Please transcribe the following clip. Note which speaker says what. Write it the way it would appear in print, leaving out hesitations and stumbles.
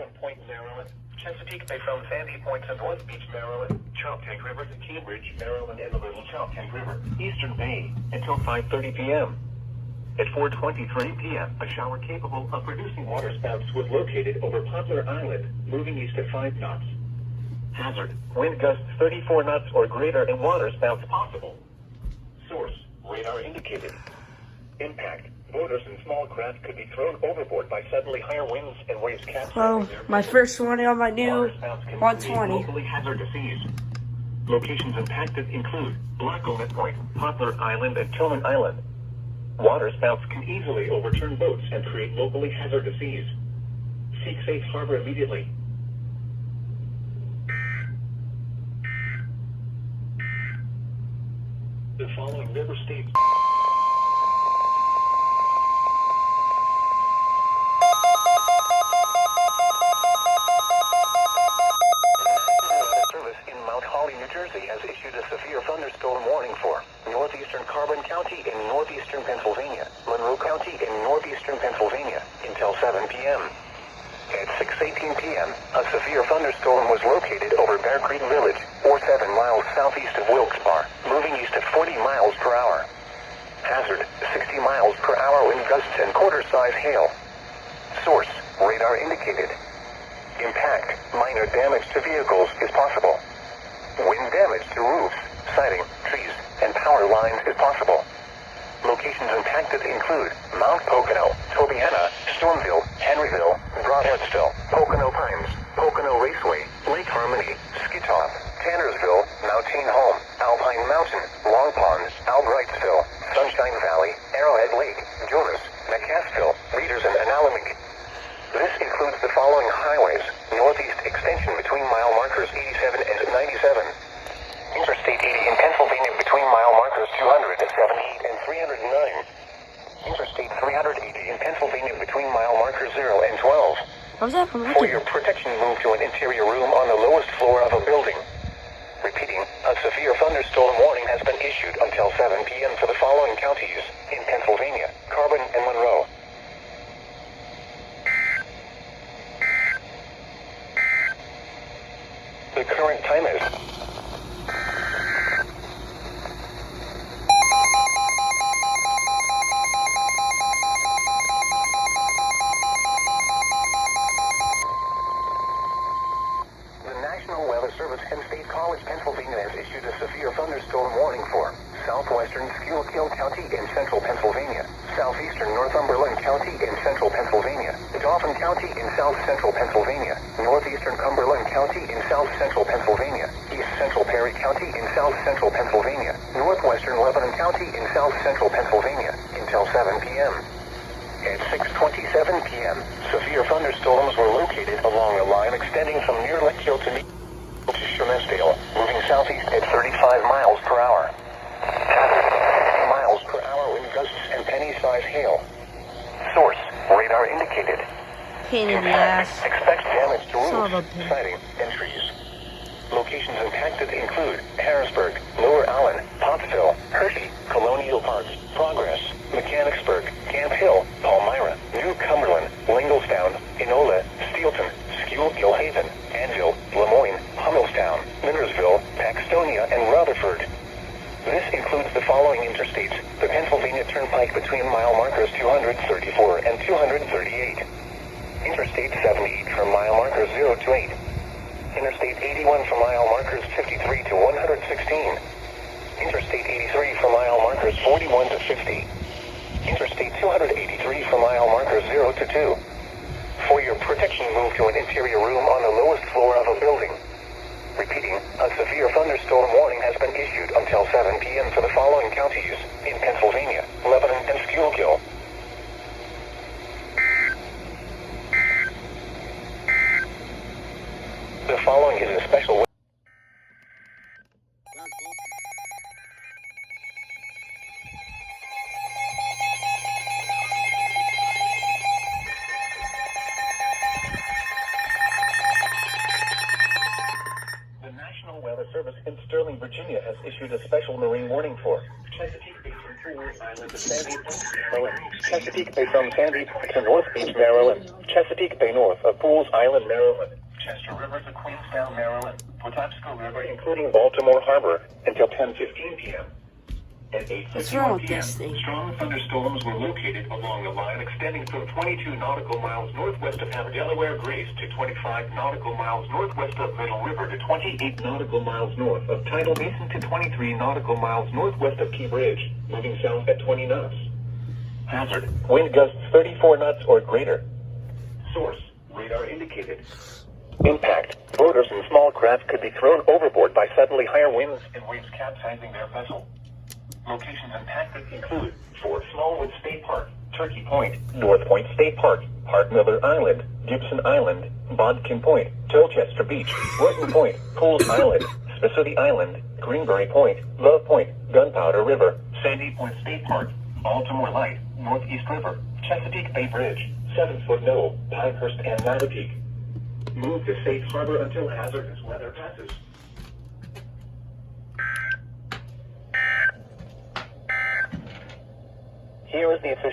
Speaker 1: from Point, Maryland. Chesapeake Bay from Sandy Point to North Beach, Maryland. Choptank River to Cambridge, Maryland, and the Little Choptank River. Eastern Bay until 5:30 p.m. At 4:23 p.m., a shower capable of producing waterspouts was located over Poplar Island, moving east at 5 knots. Hazard: wind gusts 34 knots or greater and waterspouts possible. Source: radar indicated. Impact: boaters and small craft could be thrown overboard by suddenly higher winds and waves capturing
Speaker 2: Well, my first one on my new
Speaker 1: waterspouts can
Speaker 2: 120.
Speaker 1: create locally hazardous seas. Locations impacted include Blackgate Point, Poplar Island, and Tillman Island. Waterspouts can easily overturn boats and create locally hazardous seas. Seek safe harbor immediately. The following river states. Service in Mount Holly, New Jersey has issued a severe thunderstorm warning for northeastern Carbon County in northeastern Pennsylvania, Monroe County in northeastern Pennsylvania until 7 p.m. At 6:18 p.m., a severe thunderstorm was located over Bear Creek Village, or 7 miles southeast of Wilkes-Barre, moving east at 40 miles per hour. Hazard: 60 miles per hour wind gusts and quarter-size hail. Source: radar indicated. Impact: minor damage to vehicles is possible. Wind damage to roofs, siding, trees, and power lines is possible. Locations impacted include Mount Pocono, Tobiana, Stormville, Henryville, Broadheadsville, Pocono Pines, Pocono Raceway, Lake Harmony, Skitop, Tannersville, Mountain Home, Alpine Mountain, Long Pond, Albrightsville, Sunshine Valley, Arrowhead Lake, Jonas, McCassville, Readers, and Analamig. This includes the following highways: northeast extension between mile markers 87 and 97. Interstate 80 in Pennsylvania between mile markers 278 and 309. Interstate 380 in Pennsylvania between mile markers 0 and 12.
Speaker 2: How's that from
Speaker 1: For your protection, move to an interior room on the lowest floor of a building. Repeating, a severe thunderstorm warning has been issued until 7 p.m. for the following counties in Pennsylvania: Carbon and Monroe. The current time is Service and State College, Pennsylvania has issued a severe thunderstorm warning for southwestern Schuylkill County in central Pennsylvania, southeastern Northumberland County in central Pennsylvania, Dauphin County in south central Pennsylvania, northeastern Cumberland County in south central Pennsylvania, east central Perry County in south central Pennsylvania, northwestern Lebanon County in south central Pennsylvania until 7 p.m. At 6:27 p.m., severe thunderstorms were located along a line extending from near Lake Hill to Shermansdale, moving southeast at 35 miles per hour. Hazard: miles per hour wind gusts and penny-size hail. Source: radar indicated.
Speaker 2: pain in the ass?
Speaker 1: Expect damage to
Speaker 2: Son of a
Speaker 1: roofs,
Speaker 2: bitch.
Speaker 1: siding, and trees. Locations impacted include Harrisburg, Lower Allen, Pottsville, Hershey, Colonial Park, Progress, Mechanicsburg, Camp Hill, Palmyra, New Cumberland, Lingelstown, Enola, Steelton, Schuylkill Haven, Anvil, Lemoyne, Hummelstown, Minnersville, Paxtonia, and Rutherford. This includes the following interstates: the Pennsylvania Turnpike between mile markers 234 and 238. Interstate 78 from mile markers 0 to 8. Interstate 81 from mile markers 53 to 116. Interstate 83 from mile markers 41 to 50. Interstate 283 from mile markers 0 to 2. For your protection, move to an interior room on the lowest floor of a building. Repeating, a severe thunderstorm warning has been issued until 7 p.m. for the following counties in Pennsylvania, Lebanon, and Schuylkill. The following is a special... The National Weather Service in Sterling, Virginia has issued a special marine warning for Chesapeake Bay from Island to Sandy Point, Maryland. Chesapeake Bay from Sandy to North Beach, Maryland. Chesapeake Bay north of Pools Island, Maryland. Chester River to Queenstown, Maryland. Patapsco River, including Baltimore Harbor, until 10:15 p.m. At 8:51
Speaker 2: What's wrong with
Speaker 1: p.m.,
Speaker 2: this thing?
Speaker 1: strong thunderstorms were located along the line extending from 22 nautical miles northwest of Delaware Grace to 25 nautical miles northwest of Middle River to 28 nautical miles north of Tidal Basin to 23 nautical miles northwest of Key Bridge, moving south at 20 knots. Hazard, wind gusts 34 knots or greater. Source, radar indicated. Impact, boaters and small craft could be thrown overboard by suddenly higher winds and waves capsizing their vessel. Locations impacted include Fort Smallwood State Park, Turkey Point, North Point State Park, Hart Miller Island, Gibson Island, Bodkin Point, Towchester Beach, Wharton Point, Pools Island, Spessarty Island, Greenberry Point, Love Point, Gunpowder River, Sandy Point State Park, Baltimore Light, Northeast River, Chesapeake Bay Bridge, 7-foot No, Pinehurst and Mattapeake. Move to safe harbor until hazardous weather passes. Here is the official